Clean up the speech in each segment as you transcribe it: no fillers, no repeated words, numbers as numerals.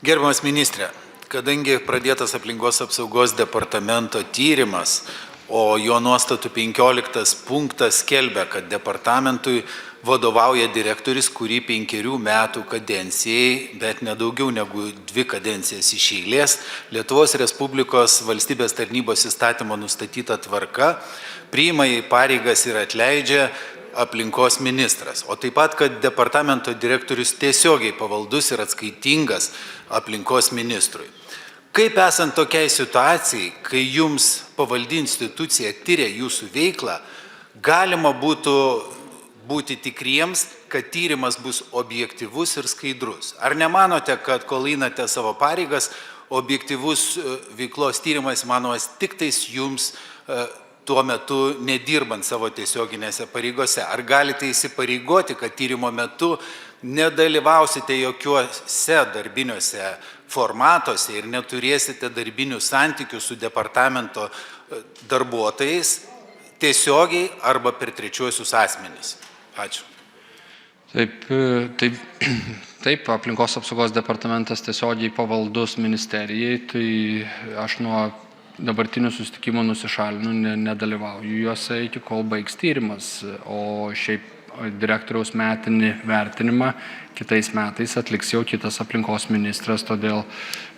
Gerbiamas ministrė, kadangi pradėtas aplinkos apsaugos departamento tyrimas, o jo nuostatų 15 punktas skelbia, kad departamentui vadovauja direktorius, kurį 5 metų kadencijai, bet nedaugiau negu 2 kadencijas iš eilės, Lietuvos Respublikos valstybės tarnybos įstatymo nustatyta tvarka priima į pareigas ir atleidžia aplinkos ministras, o taip pat, kad departamento direktorius tiesiogiai pavaldus ir atskaitingas aplinkos ministrui. Kaip esant tokiai situacijai, kai jums pavaldi institucija tyria jūsų veiklą, galima būtų būti tikriems, kad tyrimas bus objektyvus ir skaidrus? Ar nemanote, kad kol einate savo pareigas, objektyvus veiklos tyrimas įmanomas tik tais jums tuo metu nedirbant savo tiesioginėse pareigose? Ar galite įsipareigoti, kad tyrimo metu nedalyvausite jokiuose darbiniuose formatuose ir neturėsite darbinių santykių su departamento darbuotojais tiesiogiai arba per trečiuosius asmenys? Ačiū. Taip, aplinkos apsaugos departamentas tiesiogiai pavaldus ministerijai, tai aš nuo dabartinių susitikimų nusišalinu, nedalyvauju juose iki kol baigs tyrimas, o šiaip direktoriaus metinį vertinimą kitais metais atliks jau kitas aplinkos ministras, todėl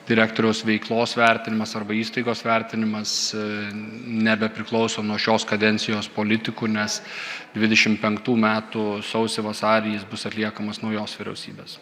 direktoriaus veiklos vertinimas arba įstaigos vertinimas nebepriklauso nuo šios kadencijos politikų, nes 25 metų sausį vasarį jis bus atliekamas naujos vyriausybės.